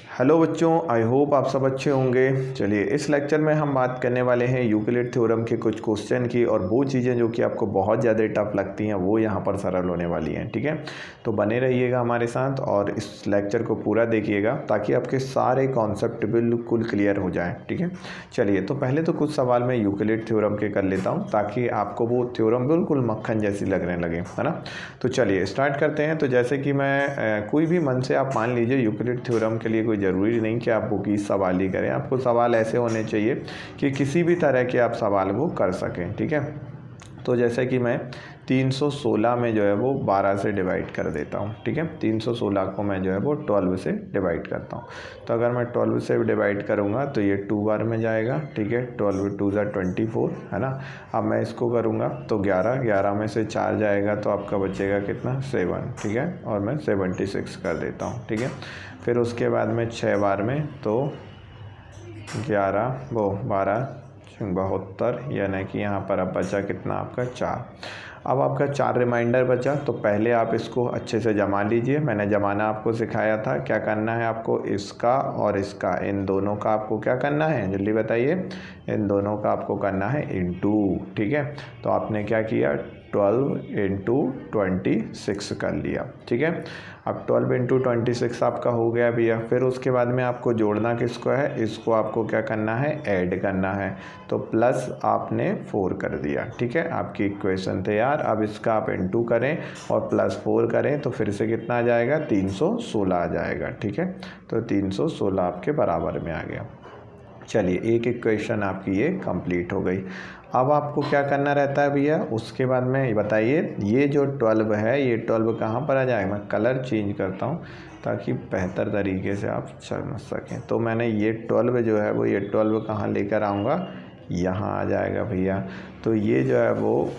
Hello बच्चों, I hope आप सब अच्छे होंगे। चलिए, इस लेक्चर में हम बात करने वाले हैं यूक्लिड थ्योरम के कुछ क्वेश्चन की, और वो चीज़ें जो कि आपको बहुत ज़्यादा टफ लगती हैं वो यहाँ पर सरल होने वाली हैं। ठीक है, तो बने रहिएगा हमारे साथ और इस लेक्चर को पूरा देखिएगा ताकि आपके सारे कॉन्सेप्ट बिल्कुल क्लियर हो जाएँ। ठीक है, चलिए तो पहले तो कुछ सवाल मैं यूक्लिड थ्योरम के कर लेता हूँ ताकि आपको वो थ्योरम बिल्कुल मक्खन जैसी लगने लगे, है ना। तो चलिए स्टार्ट करते हैं। तो जैसे कि मैं कोई भी मन से आप मान लीजिए, यूक्लिड थ्योरम के लिए कोई ज़रूरी नहीं कि आप वो की सवाल ही करें। आपको सवाल ऐसे होने चाहिए कि किसी भी तरह के आप सवाल को कर सकें। ठीक है, तो जैसे कि मैं 316 में जो है वो 12 से डिवाइड कर देता हूँ। ठीक है, 316 को मैं जो है वो 12 से डिवाइड करता हूँ। तो अगर मैं 12 से डिवाइड करूँगा तो ये 2 बार में जाएगा। ठीक है, 12 2 ज़ा 24, है ना। अब मैं इसको करूँगा तो 11 में से 4 जाएगा तो आपका बचेगा कितना, 7। ठीक है, और मैं 76 कर देता हूँ। ठीक है, फिर उसके बाद में 6 बार में तो 12 72, यानी कि यहाँ पर अब बचा कितना आपका 4। अब आपका 4 रिमाइंडर बचा, तो पहले आप इसको अच्छे से जमा लीजिए। मैंने जमाना आपको सिखाया था। क्या करना है आपको, इसका और इसका, इन दोनों का आपको क्या करना है, जल्दी बताइए। इन दोनों का आपको करना है इनटू। ठीक है, तो आपने क्या किया, 12 इंटू 26 कर लिया। ठीक है, अब 12 इंटू 26 आपका हो गया भैया। फिर उसके बाद में आपको जोड़ना किसको है, इसको आपको क्या करना है, ऐड करना है। तो प्लस आपने 4 कर दिया। ठीक है, आपकी इक्वेशन तैयार। अब इसका आप इंटू करें और +4 करें तो फिर से कितना आ जाएगा, 316 आ जाएगा। ठीक है, तो 316 आपके बराबर में आ गया। चलिए, एक इक्वेशन आपकी ये कंप्लीट हो गई। अब आपको क्या करना रहता है भैया, उसके बाद में बताइए, ये जो 12 है ये 12 कहाँ पर आ जाएगा। मैं कलर चेंज करता हूँ ताकि बेहतर तरीके से आप समझ सकें। तो मैंने ये 12 जो है वो, ये 12 कहाँ लेकर आऊँगा, यहाँ आ जाएगा भैया। तो ये जो है वो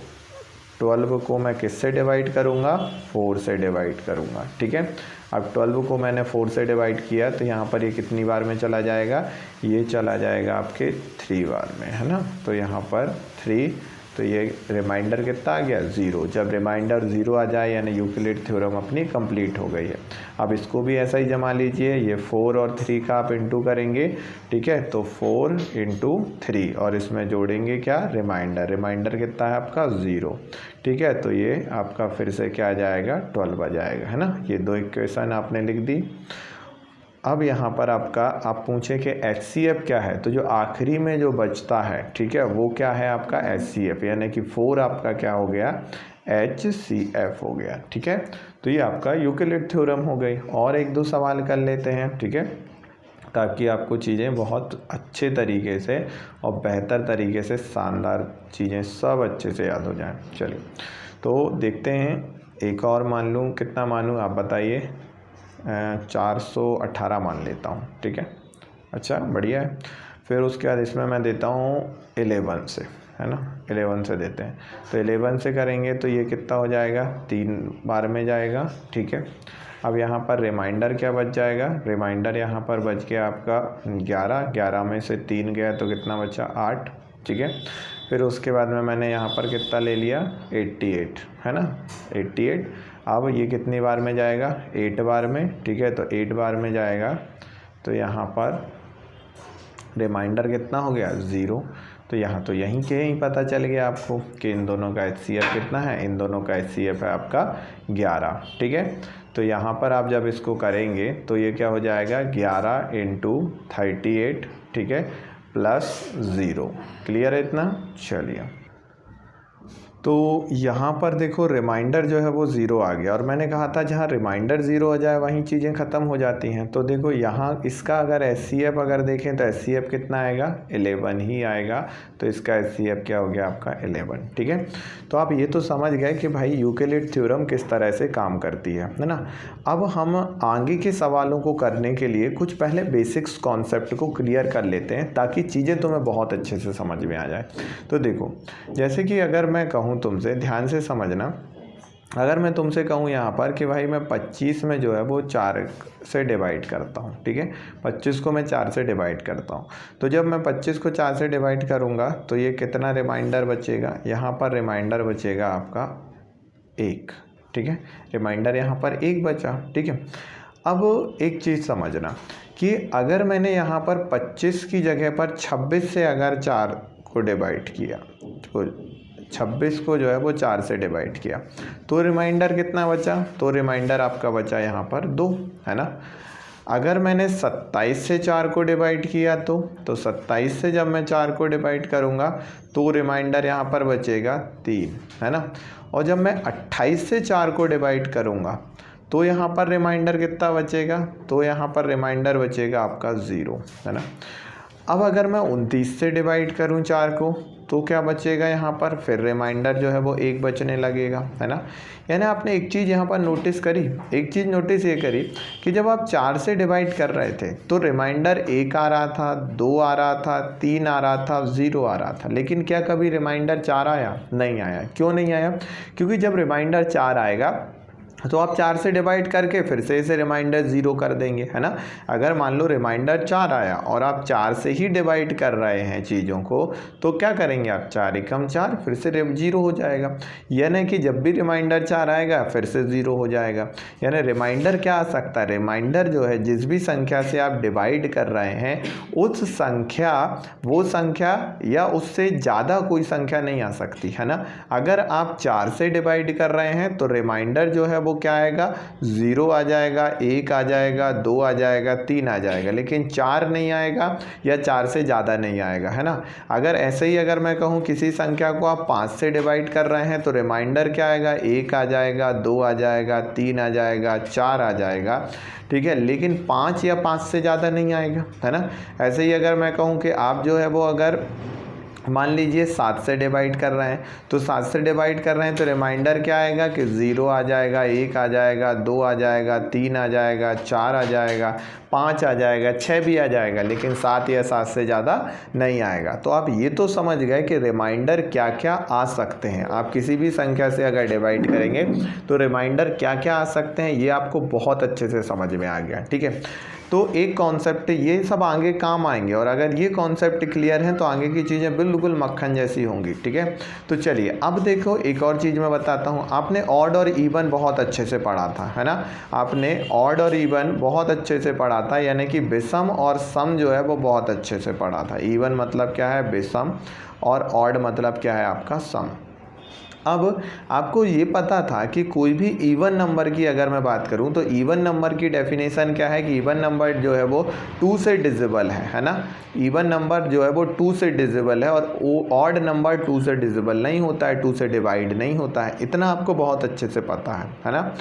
12 को मैं किससे डिवाइड करूँगा, 4 से डिवाइड करूँगा। ठीक है, अब 12 को मैंने 4 से डिवाइड किया तो यहाँ पर ये कितनी बार में चला जाएगा, ये चला जाएगा आपके 3 बार में, है ना। तो यहाँ पर 3, तो ये रिमाइंडर कितना आ गया, 0। जब रिमाइंडर 0 आ जाए यानी यूक्लिड थ्योरम अपनी कंप्लीट हो गई है। अब इसको भी ऐसा ही जमा लीजिए। ये 4 और 3 का आप इंटू करेंगे। ठीक है, तो 4 इंटू 3 और इसमें जोड़ेंगे क्या, रिमाइंडर। रिमाइंडर कितना है आपका, 0। ठीक है, तो ये आपका फिर से क्या आ जाएगा, 12 आ जाएगा, है ना। ये 2 इक्वेशन आपने लिख दी। अब यहाँ पर आपका आप पूछे कि HCF क्या है, तो जो आखिरी में जो बचता है, ठीक है, वो क्या है आपका HCF, यानी कि 4 आपका क्या हो गया, HCF हो गया। ठीक है, तो ये आपका यूक्लिड थ्योरम हो गई। और 1-2 सवाल कर लेते हैं। ठीक है, ताकि आपको चीज़ें बहुत अच्छे तरीके से और बेहतर तरीके से, शानदार चीज़ें सब अच्छे से याद हो जाएं। चलिए तो देखते हैं। एक और मान लूँ, कितना मानूँ आप बताइए, 418 मान लेता हूँ। ठीक है, अच्छा बढ़िया है। फिर उसके बाद इसमें मैं देता हूँ 11 से, है ना, 11 से देते हैं। तो 11 से करेंगे तो ये कितना हो जाएगा, 3 बार में जाएगा। ठीक है, अब यहाँ पर रिमाइंडर क्या बच जाएगा, रिमाइंडर यहाँ पर बच गया आपका 11 में से 3 गया तो कितना बचा, 8। ठीक है, फिर उसके बाद में मैंने यहाँ पर कितना ले लिया, 88, है ना, 88। अब ये कितनी बार में जाएगा, 8 बार में। ठीक है, तो 8 बार में जाएगा तो यहाँ पर रिमाइंडर कितना हो गया, 0। तो यहाँ तो यहीं के ही पता चल गया आपको कि इन दोनों का HCF कितना है, इन दोनों का HCF है आपका 11। ठीक है, तो यहाँ पर आप जब इसको करेंगे तो ये क्या हो जाएगा, 11 इंटू 38, ठीक है, +0। क्लियर है इतना। चलिए, तो यहाँ पर देखो रिमाइंडर जो है वो 0 आ गया, और मैंने कहा था जहाँ रिमाइंडर 0 हो जाए वहीं चीज़ें ख़त्म हो जाती हैं। तो देखो यहाँ इसका अगर HCF अगर देखें तो HCF कितना आएगा, 11 ही आएगा। तो इसका HCF क्या हो गया आपका, 11। ठीक है, तो आप ये तो समझ गए कि भाई यूक्लिड थ्योरम किस तरह से काम करती है ना। अब हम आगे के सवालों को करने के लिए कुछ पहले बेसिक्स कॉन्सेप्ट को क्लियर कर लेते हैं ताकि चीज़ें तुम्हें बहुत अच्छे से समझ में आ जाए। तो देखो, जैसे कि अगर मैं कहूँ तुमसे, ध्यान से समझना, अगर मैं तुमसे कहूँ यहाँ पर कि भाई मैं 25 में जो है वो 4 से डिवाइड करता हूँ। ठीक है, 25 को मैं 4 से डिवाइड करता हूँ, तो जब मैं 25 को 4 से डिवाइड करूँगा तो ये कितना रिमाइंडर बचेगा, यहाँ पर रिमाइंडर बचेगा आपका 1। ठीक है, रिमाइंडर यहाँ पर 1 बचा। ठीक है, अब एक चीज़ समझना कि कि अगर मैंने यहाँ पर 25 की जगह पर 26 से अगर 4 को डिवाइड किया, तो 26 को जो है वो 4 से डिवाइड किया, तो रिमाइंडर कितना बचा? तो रिमाइंडर आपका बचा यहाँ पर 2, है ना। अगर मैंने 27 से 4 को डिवाइड किया तो 27 से जब मैं 4 को डिवाइड करूँगा तो रिमाइंडर यहाँ पर बचेगा 3, है ना। और जब मैं 28 से 4 को डिवाइड करूँगा तो यहाँ पर रिमाइंडर कितना बचेगा? तो यहाँ पर रिमाइंडर बचेगा आपका 0, है ना। अब अगर मैं 29 से डिवाइड करूँ 4 को तो क्या बचेगा यहाँ पर? फिर रिमाइंडर जो है वो 1 बचने लगेगा, है ना। यानी आपने एक चीज़ यहाँ पर नोटिस करी, एक चीज़ नोटिस ये करी कि जब आप 4 से डिवाइड कर रहे थे तो रिमाइंडर 1 आ रहा था, 2 आ रहा था, 3 आ रहा था, 0 आ रहा था, लेकिन क्या कभी रिमाइंडर 4 आया? नहीं आया। क्यों नहीं आया? क्योंकि जब रिमाइंडर 4 आएगा तो आप 4 से डिवाइड करके फिर से इसे रिमाइंडर 0 कर देंगे, है ना। अगर मान लो रिमाइंडर 4 आया और आप 4 से ही डिवाइड कर रहे हैं चीज़ों को, तो क्या करेंगे आप? 4 एकम 4, फिर से 0 हो जाएगा। यानी कि जब भी रिमाइंडर 4 आएगा फिर से 0 हो जाएगा। यानी रिमाइंडर क्या आ सकता है? रिमाइंडर जो है जिस भी संख्या से आप डिवाइड कर रहे हैं उस संख्या, वो संख्या या उससे ज़्यादा कोई संख्या नहीं आ सकती, है ना। अगर आप 4 से डिवाइड कर रहे हैं तो रिमाइंडर जो है वो क्या आएगा? 0 आ जाएगा, 1 आ जाएगा, 2 आ जाएगा, 3 आ जाएगा, लेकिन 4 नहीं आएगा या 4 से ज़्यादा नहीं आएगा, है ना। अगर ऐसे ही अगर मैं कहूँ किसी संख्या को आप 5 से डिवाइड कर रहे हैं तो रिमाइंडर क्या आएगा? 1 आ जाएगा, 2 आ जाएगा, 3 आ जाएगा, 4 आ जाएगा, ठीक है, लेकिन 5 या 5 से ज़्यादा नहीं आएगा, है ना। ऐसे ही अगर मैं कहूँ कि आप जो है वो अगर मान लीजिए 7 से डिवाइड कर रहे हैं तो 7 से डिवाइड कर रहे हैं तो रिमाइंडर क्या आएगा कि 0 आ जाएगा, 1 आ जाएगा, 2 आ जाएगा, 3 आ जाएगा, 4 आ जाएगा, 5 आ जाएगा, 6 भी आ जाएगा, लेकिन 7 या 7 से ज़्यादा नहीं आएगा। तो आप ये तो समझ गए कि रिमाइंडर क्या क्या आ सकते हैं। आप किसी भी संख्या से अगर डिवाइड करेंगे तो रिमाइंडर क्या क्या आ सकते हैं, ये आपको बहुत अच्छे से समझ में आ गया, ठीक है। तो एक कॉन्सेप्ट, ये सब आगे काम आएंगे और अगर ये कॉन्सेप्ट क्लियर हैं तो आगे की चीज़ें बिल्कुल मक्खन जैसी होंगी, ठीक है। तो चलिए अब देखो एक और चीज़ मैं बताता हूँ। आपने ऑड और इवन बहुत अच्छे से पढ़ा था, है ना। आपने ऑड और इवन बहुत अच्छे से पढ़ा था, यानी कि विषम और सम जो है वो बहुत अच्छे से पढ़ा था। इवन मतलब क्या है? विषम, और ऑड मतलब क्या है? आपका सम। अब आपको ये पता था कि कोई भी इवन नंबर की अगर मैं बात करूं तो इवन नंबर की डेफिनेशन क्या है कि इवन नंबर जो है वो 2 से डिविजिबल है ना। इवन नंबर जो है वो 2 से डिविजिबल है और ऑड नंबर 2 से डिविजिबल नहीं होता है, 2 से डिवाइड नहीं होता है। इतना आपको बहुत अच्छे से पता है ना।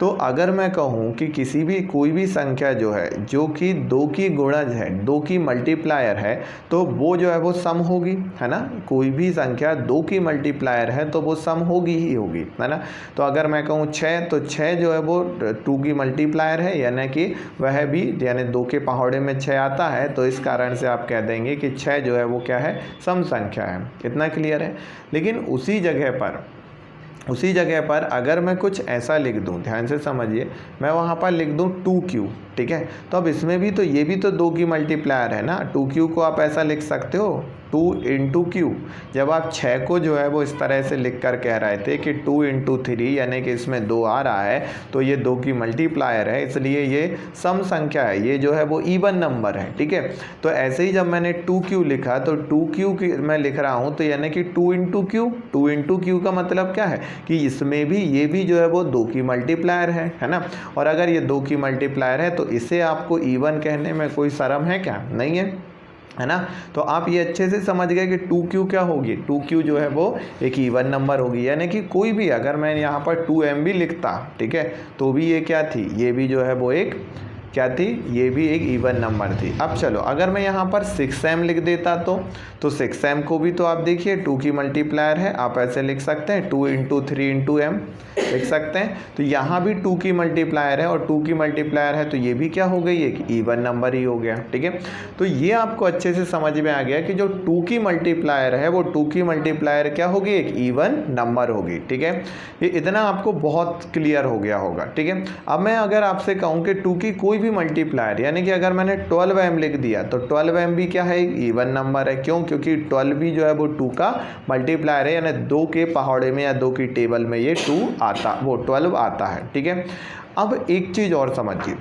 तो अगर मैं कहूँ कि किसी भी कोई भी संख्या जो है जो कि 2 की गुणज है, 2 की मल्टीप्लायर है, तो वो जो है वो सम होगी, है ना। कोई भी संख्या 2 की मल्टीप्लायर है तो वो सम होगी ही होगी, है ना। तो अगर मैं कहूँ 6, तो 6 जो है वो 2 की मल्टीप्लायर है, यानी कि वह भी यानी 2 के पहाड़े में 6 आता है, तो इस कारण से आप कह देंगे कि 6 जो है वो क्या है? सम संख्या है। इतना क्लियर है। लेकिन उसी जगह पर अगर मैं कुछ ऐसा लिख दूं, ध्यान से समझिए, मैं वहाँ पर लिख दूं 2q, ठीक है। तो अब इसमें भी तो ये भी तो 2 की मल्टीप्लायर है ना। 2q को आप ऐसा लिख सकते हो 2 × q। जब आप 6 को जो है वो इस तरह से लिख कर कह रहे थे कि 2 × 3, यानी कि इसमें 2 आ रहा है तो ये 2 की मल्टीप्लायर है, इसलिए ये सम संख्या है, ये जो है वो इवन नंबर है, ठीक है। तो ऐसे ही जब मैंने 2q लिखा तो 2q की मैं लिख रहा हूँ तो यानी कि 2 × q। 2 × q का मतलब क्या है कि इसमें भी ये भी जो है वो 2 की मल्टीप्लायर है ना। और अगर ये 2 की मल्टीप्लायर है तो इसे आपको इवन कहने में कोई शर्म है क्या? नहीं है ना। तो आप ये अच्छे से समझ गए कि 2q क्या होगी? 2q जो है वो एक इवन नंबर होगी, यानी कि कोई भी अगर मैं यहाँ पर 2m भी लिखता, ठीक है, तो भी ये क्या थी? ये भी जो है वो एक क्या थी? ये भी एक इवन नंबर थी। अब चलो अगर मैं यहाँ पर 6m लिख देता तो 6m को भी तो आप देखिए 2 की मल्टीप्लायर है, आप ऐसे लिख सकते हैं 2 × 3 × m लिख सकते हैं। तो यहाँ भी 2 की मल्टीप्लायर है और 2 की मल्टीप्लायर है तो ये भी क्या हो गई? एक इवन नंबर ही हो गया, ठीक है। तो ये आपको अच्छे से समझ में आ गया कि जो 2 की मल्टीप्लायर है वो 2 की मल्टीप्लायर क्या होगी? एक इवन नंबर होगी, ठीक है। ये इतना आपको बहुत क्लियर हो गया होगा, ठीक है। अब मैं अगर आपसे कहूँ कि 2 की कोई भी मल्टीप्लायर, यानी कि अगर मैंने 12m लिख दिया तो 12m भी क्या है? एक इवन नंबर है। क्यों? क्योंकि 12 भी जो है वो 2 का मल्टीप्लायर है, यानी 2 के पहाड़े में या 2 की टेबल में ये 12 आता है, ठीक है। अब एक चीज़ और समझिए,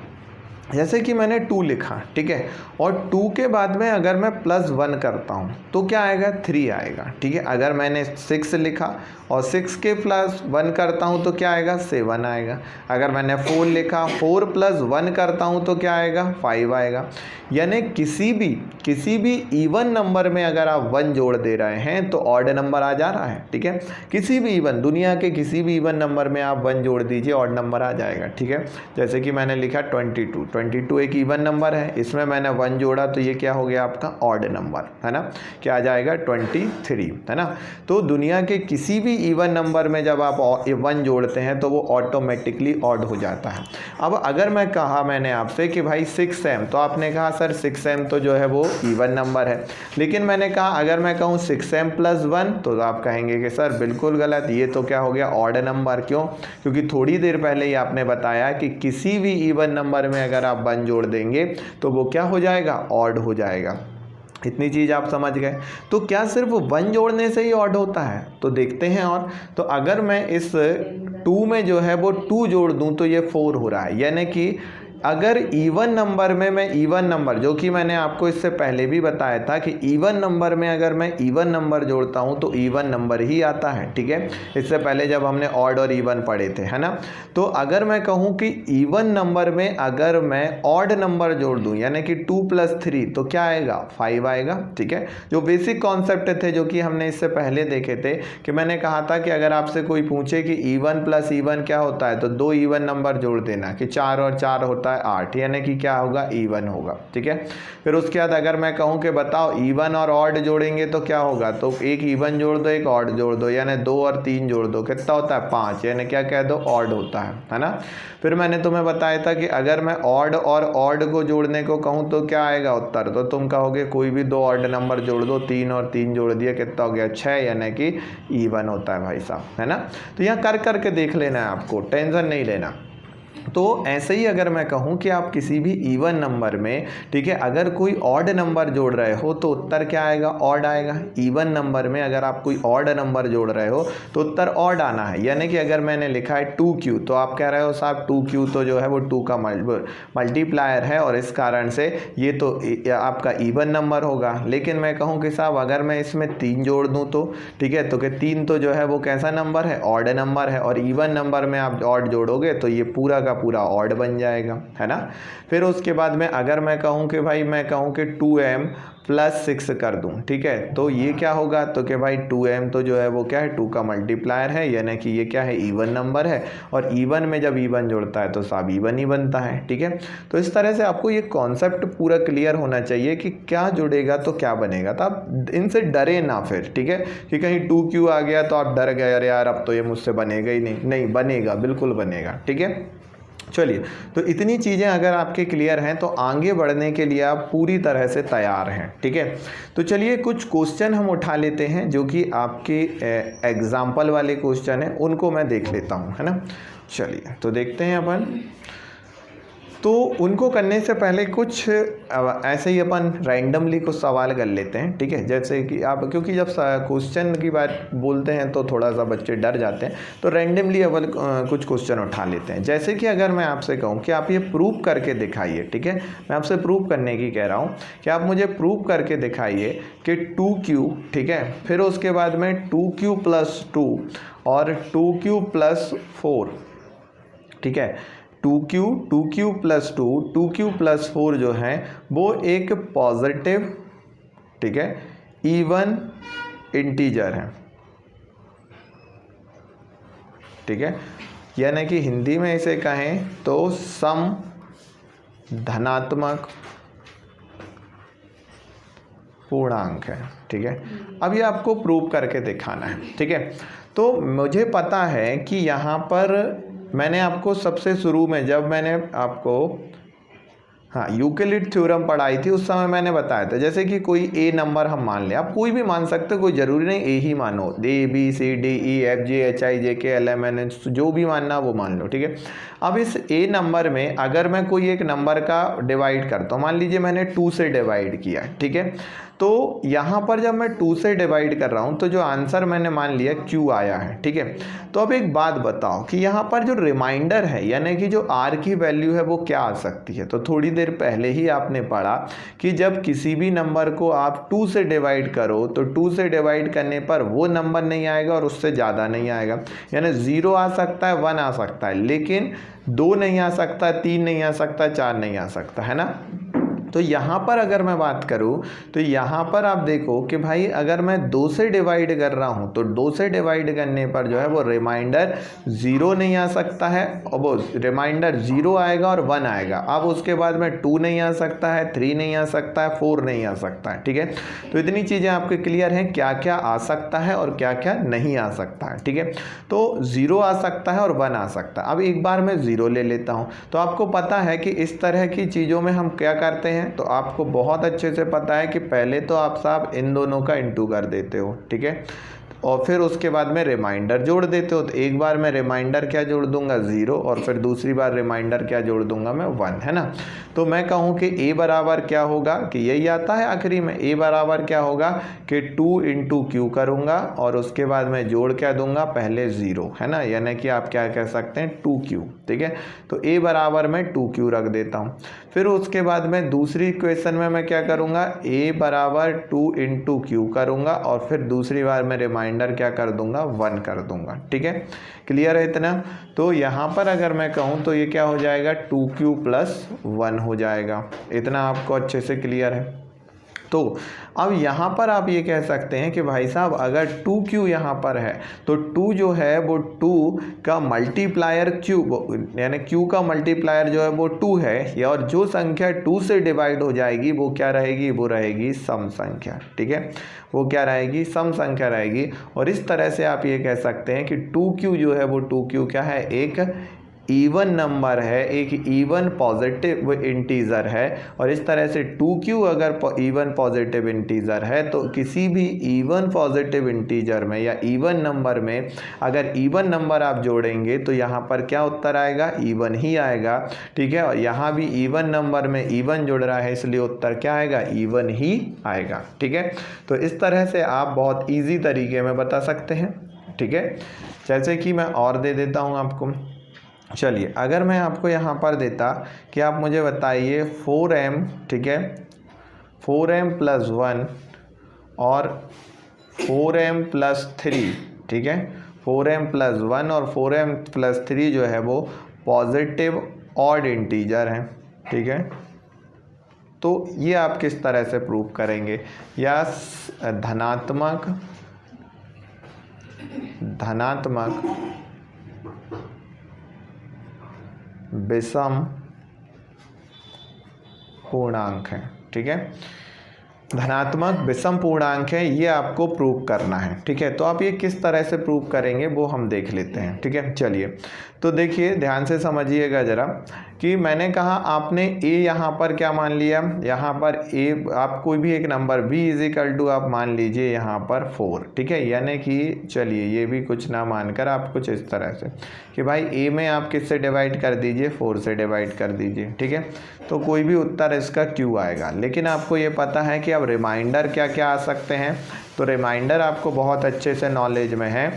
जैसे कि मैंने 2 लिखा, ठीक है, और 2 के बाद में अगर मैं +1 करता हूँ तो क्या आएगा, 3 आएगा, ठीक है। अगर मैंने 6 लिखा और 6 के +1 करता हूँ तो क्या आएगा, 7 आएगा। अगर मैंने 4 लिखा, 4 + 1 करता हूँ तो क्या आएगा, 5 आएगा। यानी किसी भी इवन नंबर में अगर आप 1 जोड़ दे रहे हैं तो ऑड नंबर आ जा रहा है, ठीक है। किसी भी इवन, दुनिया के किसी भी इवन नंबर में आप 1 जोड़ दीजिए, ऑड नंबर आ जाएगा, ठीक है। जैसे कि मैंने लिखा 22 एक इवन नंबर है, इसमें मैंने 1 जोड़ा तो ये क्या हो गया आपका, ऑड नंबर, है ना। क्या आ जाएगा, 23, है ना। तो दुनिया के किसी भी इवन नंबर में जब आप 1 जोड़ते हैं तो वो ऑटोमेटिकली ऑड हो जाता है। अब अगर मैं कहा मैंने आपसे कि भाई 6m, तो आपने कहा सर 6m तो जो है वो इवन नंबर है, लेकिन मैंने कहा अगर मैं कहूँ 6m + 1 तो आप कहेंगे कि सर बिल्कुल गलत, ये तो क्या हो गया, ऑड नंबर। क्यों? क्योंकि थोड़ी देर पहले ही आपने बताया कि किसी भी इवन नंबर में अगर आप 1 जोड़ देंगे तो वो क्या हो जाएगा, ऑड हो जाएगा। इतनी चीज़ आप समझ गए। तो क्या सिर्फ 1 जोड़ने से ही ऑड होता है? तो देखते हैं। और तो अगर मैं इस 2 में जो है वो 2 जोड़ दूं तो ये 4 हो रहा है। यानी कि अगर इवन नंबर में मैं इवन नंबर, जो कि मैंने आपको इससे पहले भी बताया था कि इवन नंबर में अगर मैं इवन नंबर जोड़ता हूं तो इवन नंबर ही आता है, ठीक है। इससे पहले जब हमने ऑड और इवन पढ़े थे, है ना। तो अगर मैं कहूं कि इवन नंबर में अगर मैं ऑड नंबर जोड़ दूं, यानी कि 2 + 3 तो क्या आएगा, 5 आएगा, ठीक है। जो बेसिक कॉन्सेप्ट थे जो कि हमने इससे पहले देखे थे कि मैंने कहा था कि अगर आपसे कोई पूछे कि इवन प्लस इवन क्या होता है तो 2 इवन नंबर जोड़ देना, कि 4 और 4 होता है 8, यानी कि क्या होगा, इवन होगा, ठीक है। फिर उसके बाद अगर मैं कहूं कि बताओ इवन और ऑड जोड़ेंगे तो क्या होगा, तो एक इवन जोड़ दो, एक ऑड जोड़ दो, यानी 2 और 3 जोड़ दो, कितना होता है, 5, यानी क्या कह दो, ऑड होता है ना। फिर मैंने तुम्हें बताया था कि अगर मैं ऑड और ऑड को जोड़ने को कहूं तो क्या आएगा उत्तर, तो तुम कहोगे कोई भी 2 ऑड नंबर जोड़ दो, 3 और 3 जोड़ दिया, कितना हो गया, 6, यानी कि इवन होता है भाई साहब, है ना। तो यहाँ कर करके देख लेना है, आपको टेंशन नहीं लेना। तो ऐसे ही अगर मैं कहूं कि आप किसी भी इवन नंबर में, ठीक है, अगर कोई ऑड नंबर जोड़ रहे हो तो उत्तर क्या आएगा, ऑड आएगा। इवन नंबर में अगर आप कोई ऑड नंबर जोड़ रहे हो तो उत्तर ऑड आना है। यानी कि अगर मैंने लिखा है 2q तो आप कह रहे हो साहब 2q तो जो है वो 2 का मल्टीप्लायर है और इस कारण से ये तो आपका इवन नंबर होगा। लेकिन मैं कहूँ कि साहब अगर मैं इसमें 3 जोड़ दूँ तो, ठीक है, तो कि 3 तो जो है वो कैसा नंबर है, ऑड नंबर है, और इवन नंबर में आप ऑड जोड़ोगे तो ये पूरा का पूरा ऑड बन जाएगा, है ना। फिर उसके बाद में अगर मैं कहूँ कि भाई मैं कहूँ कि 2m + 6 कर दूं, ठीक है, तो ये क्या होगा, तो कि भाई 2m तो जो है वो क्या है, 2 का मल्टीप्लायर है, यानी कि ये क्या है, इवन नंबर है, और इवन में जब इवन जुड़ता है तो सब इवन ही बनता है, ठीक है। तो इस तरह से आपको ये कॉन्सेप्ट पूरा क्लियर होना चाहिए कि क्या जुड़ेगा तो क्या बनेगा। तो आप इनसे डरे ना फिर, ठीक है, कि कहीं 2q आ गया तो आप डर गए, अरे यार अब तो ये मुझसे बनेगा ही नहीं बनेगा, बिल्कुल बनेगा, ठीक है। चलिए, तो इतनी चीज़ें अगर आपके क्लियर हैं तो आगे बढ़ने के लिए आप पूरी तरह से तैयार हैं, ठीक है। तो चलिए कुछ क्वेश्चन हम उठा लेते हैं जो कि आपके एग्जाम्पल वाले क्वेश्चन हैं, उनको मैं देख लेता हूं, है ना। चलिए तो देखते हैं अपन। तो उनको करने से पहले कुछ ऐसे ही अपन रैंडमली कुछ सवाल कर लेते हैं, ठीक है। जैसे कि आप, क्योंकि जब क्वेश्चन की बात बोलते हैं तो थोड़ा सा बच्चे डर जाते हैं, तो रैंडमली अपन कुछ क्वेश्चन उठा लेते हैं। जैसे कि अगर मैं आपसे कहूँ कि आप ये प्रूव करके दिखाइए, ठीक है, मैं आपसे प्रूव करने की कह रहा हूँ कि आप मुझे प्रूव करके दिखाइए कि 2q, ठीक है, फिर उसके बाद में 2q + 2 और 2q + 4, ठीक है, 2q + 2 2q + 4 जो है वो एक पॉजिटिव, ठीक है, इवन इंटीजर है, ठीक है। यानी कि हिंदी में इसे कहें तो सम धनात्मक पूर्णांक है, ठीक है। अब ये आपको प्रूव करके दिखाना है, ठीक है। तो मुझे पता है कि यहाँ पर मैंने आपको सबसे शुरू में जब मैंने आपको यूक्लिड थ्योरम पढ़ाई थी उस समय मैंने बताया था, जैसे कि कोई ए नंबर हम मान लें, आप कोई भी मान सकते हो, कोई ज़रूरी नहीं ए ही मानो, ABCDEFGHIJKLMNO जो भी मानना वो मान लो, ठीक है। अब इस ए नंबर में अगर मैं कोई एक नंबर का डिवाइड करता हूँ, मान लीजिए मैंने 2 से डिवाइड किया, ठीक है, तो यहाँ पर जब मैं 2 से डिवाइड कर रहा हूँ तो जो आंसर मैंने मान लिया Q आया है, ठीक है। तो अब एक बात बताओ कि यहाँ पर जो रिमाइंडर है यानी कि जो R की वैल्यू है वो क्या आ सकती है। तो थोड़ी देर पहले ही आपने पढ़ा कि जब किसी भी नंबर को आप 2 से डिवाइड करो तो 2 से डिवाइड करने पर वो नंबर नहीं आएगा और उससे ज़्यादा नहीं आएगा, यानी 0 आ सकता है, 1 आ सकता है, लेकिन 2 नहीं आ सकता, 3 नहीं आ सकता, 4 नहीं आ सकता, है ना। तो यहाँ पर अगर मैं बात करूँ तो यहाँ पर आप देखो कि भाई अगर मैं 2 से डिवाइड कर रहा हूँ तो 2 से डिवाइड करने पर जो है वो रिमाइंडर 0 नहीं आ सकता है, और वो रिमाइंडर 0 आएगा और 1 आएगा। अब उसके बाद में 2 नहीं आ सकता है, 3 नहीं आ सकता है, 4 नहीं आ सकता है, ठीक है। तो इतनी चीज़ें आपके क्लियर हैं क्या क्या आ सकता है और क्या क्या नहीं आ सकता है, ठीक है। तो 0 आ सकता है और 1 आ सकता है। अब एक बार मैं 0 ले लेता हूँ। तो आपको पता है कि इस तरह की चीज़ों में हम क्या करते हैं, तो आपको बहुत अच्छे से पता है कि पहले तो आप साहब इन दोनों का इंटू कर देते हो, ठीक है, और फिर उसके बाद में रिमाइंडर जोड़ देते हो। तो एक बार मैं रिमाइंडर क्या जोड़ दूंगा 0 और फिर दूसरी बार रिमाइंडर क्या जोड़ दूंगा मैं 1, है ना। तो मैं कहूँ कि a बराबर क्या होगा, कि यही आता है आखिरी में, a बराबर क्या होगा कि 2 इंटू क्यू करूँगा और उसके बाद मैं जोड़ क्या दूंगा, पहले 0, है ना, यानी कि आप क्या कह सकते हैं 2q, ठीक है। तो a बराबर मैं 2q रख देता हूँ। फिर उसके बाद में दूसरी इक्वेशन में मैं क्या करूँगा, a बराबर 2 इंटू क्यू करूँगा और फिर दूसरी बार मैं रिमाइंडर क्या कर दूंगा, 1 कर दूंगा, ठीक है। क्लियर है इतना। तो यहाँ पर अगर मैं कहूँ तो ये क्या हो जाएगा, 2q प्लस 1 हो जाएगा। इतना आपको अच्छे से क्लियर है। तो अब यहाँ पर आप ये कह सकते हैं कि भाई साहब अगर 2q यहाँ पर है तो 2 जो है वो 2 का मल्टीप्लायर q, यानी q का मल्टीप्लायर जो है वो 2 है, और जो संख्या 2 से डिवाइड हो जाएगी वो क्या रहेगी, वो रहेगी सम संख्या, ठीक है। वो क्या रहेगी, सम संख्या रहेगी। और इस तरह से आप ये कह सकते हैं कि 2q जो है वो 2q क्या है, एक इवन नंबर है, एक इवन पॉजिटिव इंटीजर है। और इस तरह से 2q अगर इवन पॉजिटिव इंटीजर है तो किसी भी इवन पॉजिटिव इंटीजर में या इवन नंबर में अगर इवन नंबर आप जोड़ेंगे तो यहाँ पर क्या उत्तर आएगा, इवन ही आएगा, ठीक है। और यहाँ भी इवन नंबर में इवन जुड़ रहा है इसलिए उत्तर क्या आएगा, इवन ही आएगा, ठीक है। तो इस तरह से आप बहुत ईजी तरीके में बता सकते हैं, ठीक है। जैसे कि मैं और दे देता हूँ आपको। चलिए अगर मैं आपको यहाँ पर देता कि आप मुझे बताइए 4m, ठीक है, 4m प्लस 1 और 4m प्लस 3, ठीक है, 4m प्लस 1 और 4m प्लस 3 जो है वो पॉजिटिव ऑड इंटीजर हैं, ठीक है। तो ये आप किस तरह से प्रूव करेंगे, या धनात्मक विषम पूर्णांक है, ठीक है, धनात्मक विषम पूर्णांक है, ये आपको प्रूव करना है, ठीक है। तो आप ये किस तरह से प्रूव करेंगे वो हम देख लेते हैं, ठीक है। चलिए तो देखिए ध्यान से समझिएगा ज़रा कि मैंने कहा आपने a यहाँ पर क्या मान लिया, यहाँ पर a आप कोई भी एक नंबर b इजिकल टू आप मान लीजिए यहाँ पर 4, ठीक है। यानी कि चलिए ये भी कुछ ना मानकर आप कुछ इस तरह से कि भाई a में आप किससे डिवाइड कर दीजिए, 4 से डिवाइड कर दीजिए, ठीक है। तो कोई भी उत्तर इसका q आएगा। लेकिन आपको ये पता है कि अब रिमाइंडर क्या क्या आ सकते हैं। तो रिमाइंडर आपको बहुत अच्छे से नॉलेज में है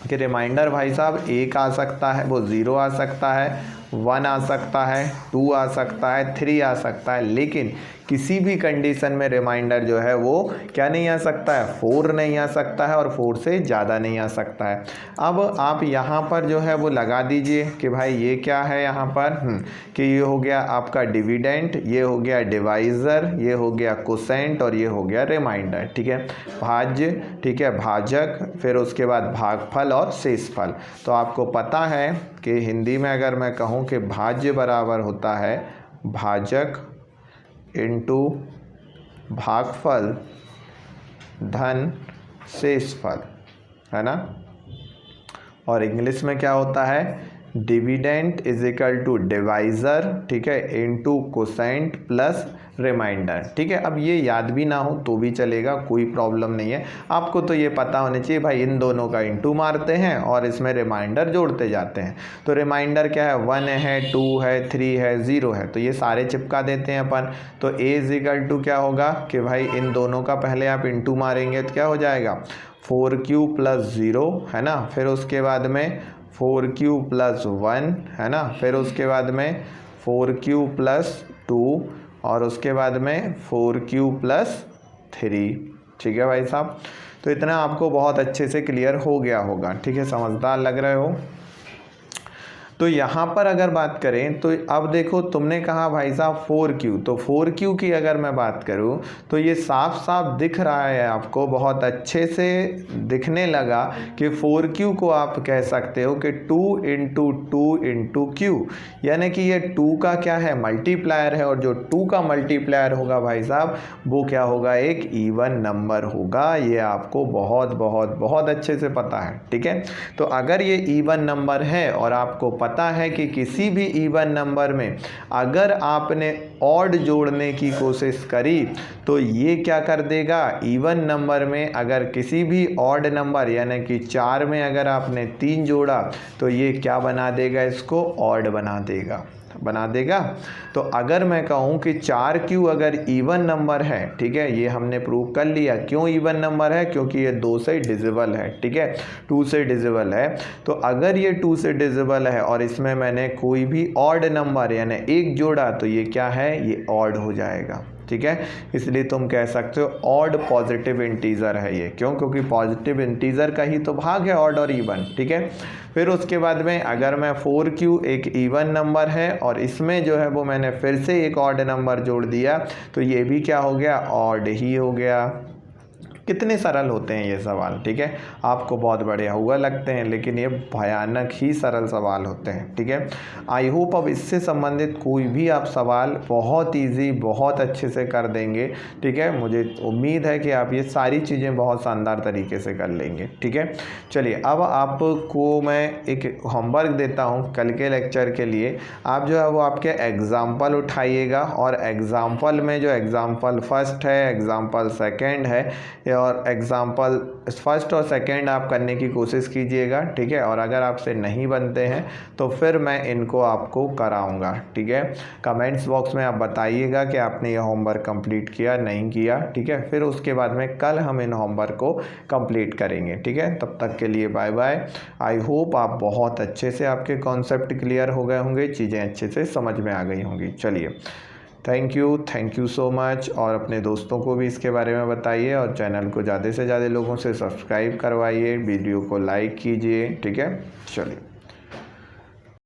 कि रिमाइंडर भाई साहब 1 आ सकता है, वो 0 आ सकता है, 1 आ सकता है, 2 आ सकता है, 3 आ सकता है, लेकिन किसी भी कंडीशन में रिमाइंडर जो है वो क्या नहीं आ सकता है, 4 नहीं आ सकता है और 4 से ज़्यादा नहीं आ सकता है। अब आप यहाँ पर जो है वो लगा दीजिए कि भाई ये क्या है यहाँ पर कि ये हो गया आपका डिविडेंट, ये हो गया डिवाइज़र, ये हो गया कोसेंट और ये हो गया रिमाइंडर, ठीक है, भाज्य, ठीक है, भाजक, फिर उसके बाद भागफल और शेषफल। तो आपको पता है कि हिंदी में अगर मैं कहूँ कि भाज्य बराबर होता है भाजक इंटू भागफल धन शेषफल, है ना। और इंग्लिश में क्या होता है, dividend is equal to divisor, ठीक है, इनटू कोसेंट प्लस रिमाइंडर, ठीक है। अब ये याद भी ना हो तो भी चलेगा, कोई प्रॉब्लम नहीं है। आपको तो ये पता होना चाहिए भाई, इन दोनों का इनटू मारते हैं और इसमें रिमाइंडर जोड़ते जाते हैं। तो रिमाइंडर क्या है, 1 है, 2 है, 3 है, 0 है, तो ये सारे चिपका देते हैं अपन। तो a इज इक्वल टू क्या होगा कि भाई इन दोनों का पहले आप इनटू मारेंगे तो क्या हो जाएगा, 4q प्लस 0 है ना, फिर उसके बाद में 4q प्लस 1 है ना, फिर उसके बाद में 4q प्लस 2 और उसके बाद में 4q प्लस 3, ठीक है भाई साहब। तो इतना आपको बहुत अच्छे से क्लियर हो गया होगा, ठीक है, समझदार लग रहे हो। तो यहाँ पर अगर बात करें तो अब देखो, तुमने कहा भाई साहब 4q, तो 4q की अगर मैं बात करूँ तो ये साफ साफ दिख रहा है आपको, बहुत अच्छे से दिखने लगा कि 4q को आप कह सकते हो कि 2 इंटू 2 इंटू q, यानी कि ये 2 का क्या है, मल्टीप्लायर है, और जो 2 का मल्टीप्लायर होगा भाई साहब वो क्या होगा, एक इवन नंबर होगा। ये आपको बहुत बहुत बहुत अच्छे से पता है, ठीक है। तो अगर ये इवन नंबर है और आपको पता है कि किसी भी इवन नंबर में अगर आपने ऑड जोड़ने की कोशिश करी तो ये क्या कर देगा, इवन नंबर में अगर किसी भी ऑड नंबर यानी कि 4 में अगर आपने 3 जोड़ा तो ये क्या बना देगा, इसको ऑड बना देगा। तो अगर मैं कहूँ कि 4q अगर इवन नंबर है, ठीक है, ये हमने प्रूव कर लिया। क्यों इवन नंबर है, क्योंकि ये 2 से डिविजिबल है, ठीक है, 2 से डिविजिबल है। तो अगर ये 2 से डिविजिबल है और इसमें मैंने कोई भी ऑड नंबर यानी 1 जोड़ा तो ये क्या है, ये ऑड हो जाएगा, ठीक है। इसलिए तुम कह सकते हो ऑड पॉजिटिव इंटीजर है ये। क्यों, क्योंकि पॉजिटिव इंटीजर का ही तो भाग है ऑड और इवन, ठीक है। फिर उसके बाद में अगर मैं 4q एक इवन नंबर है और इसमें जो है वो मैंने फिर से एक ऑड नंबर जोड़ दिया तो ये भी क्या हो गया, ऑड ही हो गया। कितने सरल होते हैं ये सवाल, ठीक है, आपको बहुत बढ़िया हुआ लगते हैं लेकिन ये भयानक ही सरल सवाल होते हैं, ठीक है। आई होप अब इससे संबंधित कोई भी आप सवाल बहुत इजी बहुत अच्छे से कर देंगे, ठीक है। मुझे उम्मीद है कि आप ये सारी चीज़ें बहुत शानदार तरीके से कर लेंगे, ठीक है। चलिए अब आपको मैं एक होमवर्क देता हूँ कल के लेक्चर के लिए। आप जो है वो आपके एग्ज़ाम्पल उठाइएगा और एग्ज़ाम्पल में जो एग्ज़ाम्पल फर्स्ट है, एग्ज़ाम्पल सेकेंड है और एग्ज़ाम्पल फर्स्ट और सेकंड आप करने की कोशिश कीजिएगा, ठीक है। और अगर आपसे नहीं बनते हैं तो फिर मैं इनको आपको कराऊंगा, ठीक है। कमेंट्स बॉक्स में आप बताइएगा कि आपने ये होमवर्क कंप्लीट किया नहीं किया, ठीक है। फिर उसके बाद में कल हम इन होमवर्क को कंप्लीट करेंगे, ठीक है। तब तक के लिए बाय बाय। आई होप आप बहुत अच्छे से आपके कॉन्सेप्ट क्लियर हो गए होंगे, चीज़ें अच्छे से समझ में आ गई होंगी। चलिए थैंक यू सो मच। और अपने दोस्तों को भी इसके बारे में बताइए और चैनल को ज़्यादा से ज़्यादा लोगों से सब्सक्राइब करवाइए, वीडियो को लाइक कीजिए, ठीक है। चलिए।